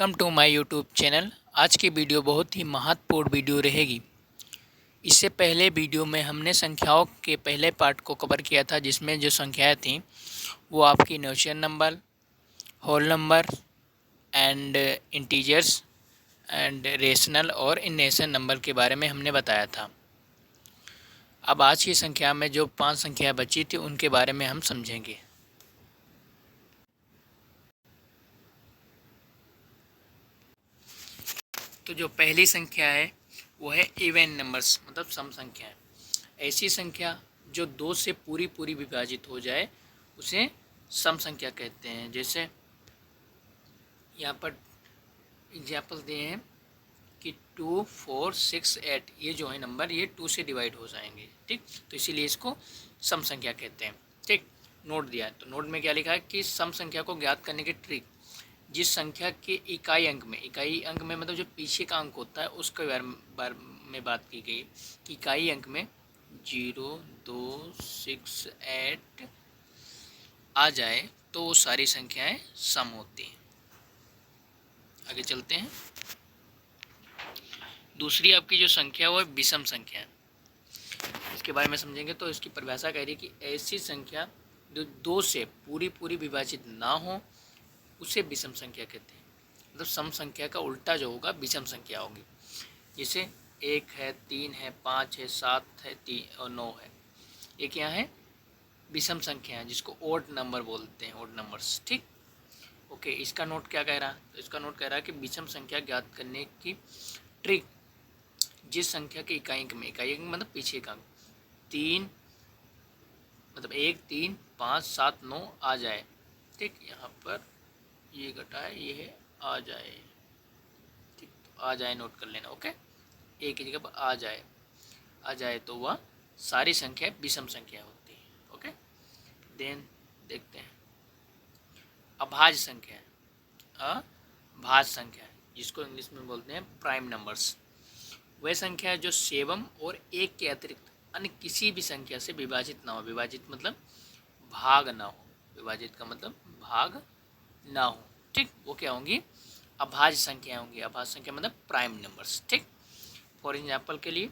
Welcome to my YouTube channel. आज की video बहुत ही महत्वपूर्ण वीडियो रहेगी। इससे पहले वीडियो में हमने संख्याओं के पहले पार्ट को कवर किया था, जिसमें जो संख्याएं थीं वो आपकी natural number, whole number and integers and rational और इरेशनल नंबर के बारे में हमने बताया था। अब आज की संख्या में जो 5 संख्याएँ बची थी उनके बारे में हम समझेंगे। तो जो पहली संख्या है वो है इवन नंबर्स, मतलब सम संख्याएं। ऐसी संख्या जो 2 से पूरी पूरी विभाजित हो जाए उसे सम संख्या कहते हैं। जैसे यहाँ पर एग्जाम्पल दिए हैं कि 2, 4, 6, 8, ये जो है नंबर ये 2 से डिवाइड हो जाएंगे, ठीक। तो इसीलिए इसको सम संख्या कहते हैं, ठीक। नोट दिया है, तो नोट में क्या लिखा है कि सम संख्या को ज्ञात करने की ट्रिक, जिस संख्या के इकाई अंक में मतलब जो पीछे का अंक होता है उसके बारे में बात की गई कि इकाई अंक में 0, 2, 6, 8 आ जाए तो वो सारी संख्याएं सम होती हैं। आगे चलते हैं। दूसरी आपकी जो संख्या वो है विषम संख्या। इसके बारे में समझेंगे तो इसकी परिभाषा कह रही है कि ऐसी संख्या जो 2 से पूरी पूरी विभाजित ना हो उसे विषम संख्या कहते हैं। मतलब सम संख्या का उल्टा जो होगा विषम संख्या होगी। जैसे 1 है, 3 है, 5 है, 7 है, 3 और 9 है। एक यहाँ है विषम संख्या है जिसको ओड नंबर बोलते हैं, ओड नंबर्स, ठीक। ओके, इसका नोट क्या कह रहा है? तो इसका नोट कह रहा है कि विषम संख्या ज्ञात करने की ट्रिक, जिस संख्या के इकाई अंक मतलब पीछे का अंक 3 मतलब 1, 3, 5, 7, 9 आ जाए, ठीक। यहाँ पर ये घटा है, ये है आ जाए, ठीक। तो आ जाए नोट कर लेना, ओके। एक की जगह पर आ जाए तो वह सारी संख्या विषम संख्या होती है, ओके। देन देखते हैं अभाज्य संख्या। अभाज्य संख्या जिसको इंग्लिश में बोलते हैं प्राइम नंबर्स, वह संख्या जो सेवम और एक के अतिरिक्त अन्य किसी भी संख्या से विभाजित ना हो। विभाजित मतलब भाग ना हो, विभाजित का मतलब भाग ना हो, ठीक। वो क्या होंगी? अभाज्य संख्या होंगी। अभाज्य संख्या मतलब प्राइम नंबर्स, ठीक। फॉर एग्जाम्पल के लिए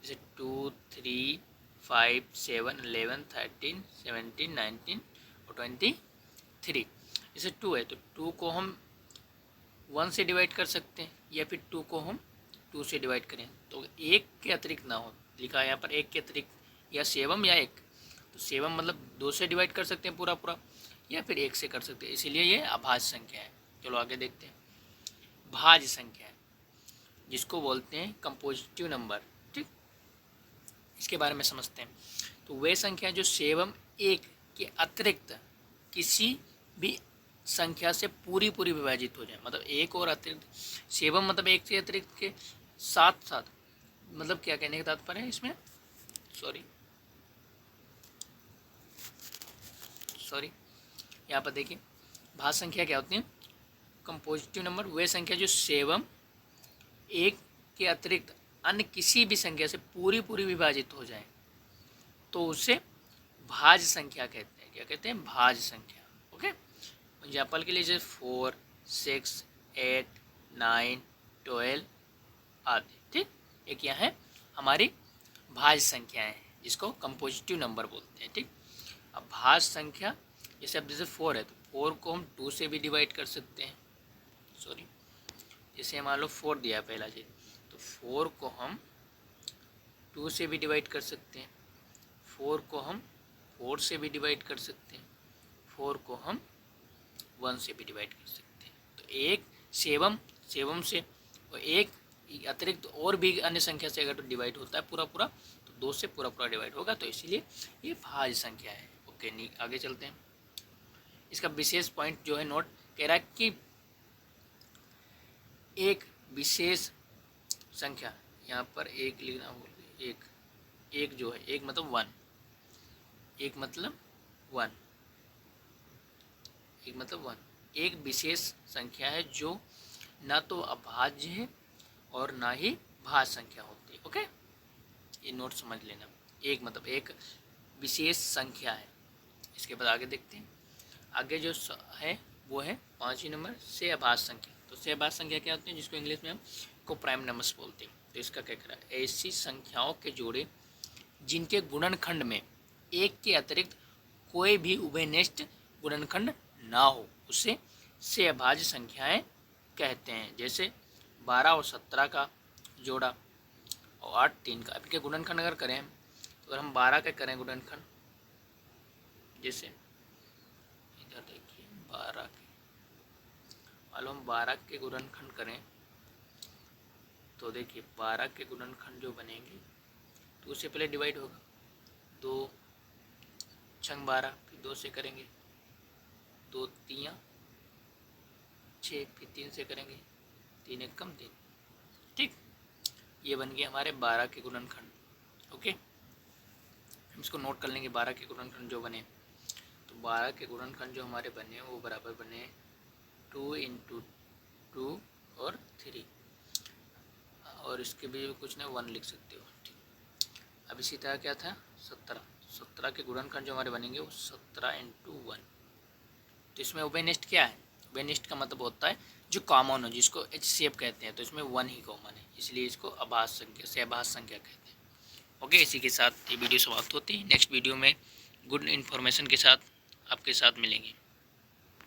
जैसे 2, 3, 5, 7, 11, 13, 17, 19 और 23। जैसे 2 है तो 2 को हम 1 से डिवाइड कर सकते हैं या फिर 2 को हम 2 से डिवाइड करें तो एक के अतिरिक्त ना हो। लिखा है यहाँ पर एक के अतिरिक्त या सेवम या एक। तो सेवम मतलब 2 से डिवाइड कर सकते हैं पूरा पूरा, या फिर 1 से कर सकते हैं, इसीलिए ये अभाज्य संख्या है। चलो आगे देखते हैं। भाज्य संख्या है जिसको बोलते हैं कंपोजिटिव नंबर, ठीक। इसके बारे में समझते हैं। तो वे संख्या जो सेवम एक के अतिरिक्त किसी भी संख्या से पूरी पूरी विभाजित हो जाए, मतलब एक और अतिरिक्त, सेवम मतलब एक से अतिरिक्त के साथ साथ, मतलब क्या कहने का तात्पर्य है इसमें, सॉरी यहाँ पर देखिए भाज्य संख्या क्या होती है? कंपोजिटिव नंबर वे संख्या जो सेवम एक के अतिरिक्त अन्य किसी भी संख्या से पूरी पूरी विभाजित हो जाए तो उसे भाज्य संख्या कहते हैं। क्या कहते हैं? भाज्य संख्या, ओके। एग्जाम्पल के लिए जैसे 4, 6, 8, 9, 12 आदि, ठीक। एक यहाँ है हमारी भाज्य संख्याएं हैं जिसको कंपोजिटिव नंबर बोलते हैं, ठीक। अब भाज्य संख्या जैसे अब जैसे 4 है तो 4 को हम 2 से भी डिवाइड कर सकते हैं। जैसे मान लो 4 दिया है पहला चीज, तो 4 को हम 2 से भी डिवाइड कर सकते हैं, 4 को हम 4 से भी डिवाइड कर सकते हैं, 4 को हम 1 से भी डिवाइड कर सकते हैं। तो एक सेवम से और एक अतिरिक्त और भी अन्य संख्या से अगर डिवाइड होता है पूरा पूरा तो 2 से पूरा पूरा डिवाइड होगा, तो इसीलिए ये भाज्य संख्या है, ओके। नहीं आगे चलते हैं। इसका विशेष पॉइंट जो है नोट कह रहा है कि एक विशेष संख्या, यहाँ पर एक लिखना बोल, एक जो है एक मतलब 1, एक मतलब 1, एक विशेष संख्या है जो ना तो अभाज्य है और ना ही भाज्य संख्या होती है, ओके। ये नोट समझ लेना। एक मतलब एक विशेष संख्या है। इसके बाद आगे देखते हैं। आगे जो है वो है 5वें नंबर से अभाज्य संख्या। तो सहभाज्य संख्या क्या होती है, जिसको इंग्लिश में हम को प्राइम नंबर्स बोलते हैं। तो इसका क्या कह रहा है, ऐसी संख्याओं के जोड़े जिनके गुणनखंड में एक के अतिरिक्त कोई भी उभयनिष्ठ गुणनखंड ना हो उसे सहभाज्य संख्याएं कहते हैं। जैसे 12 और 17 का जोड़ा और 8 3 का। इनके गुणनखंड अगर करें तो अगर हम 12 के करें गुणनखंड, जैसे इधर देखिए 12 के, मालूम हम 12 के गुणनखंड करें तो देखिए 12 के गुणनखंड जो बनेंगे तो उससे पहले डिवाइड होगा, 2 छंग 12, फिर 2 से करेंगे, 2 3 6, फिर 3 से करेंगे, 3 1 कम 3। ठीक, ये बन गए हमारे 12 के गुणनखंड। ओके, हम इसको नोट कर लेंगे। 12 के गुणनखंड जो बने, तो 12 के गुणनखंड जो हमारे बने वो बराबर बने 2 × 2 और 3, और इसके भी कुछ नहीं 1 लिख सकते हो। ठीक, अब इसी तरह क्या था 17 के गुणनखंड जो हमारे बनेंगे वो 17 × 1। तो इसमें उभयनिष्ठ क्या है, उभयनिष्ठ का मतलब होता है जो कॉमन हो, जिसको HCF कहते हैं। तो इसमें 1 ही कॉमन है, इसलिए इसको अभाज्य संख्या, सहभाज्य संख्या कहते हैं। ओके, इसी के साथ ये वीडियो समाप्त होती है। नेक्स्ट वीडियो में गुड इन्फॉर्मेशन के साथ आपके साथ मिलेंगे।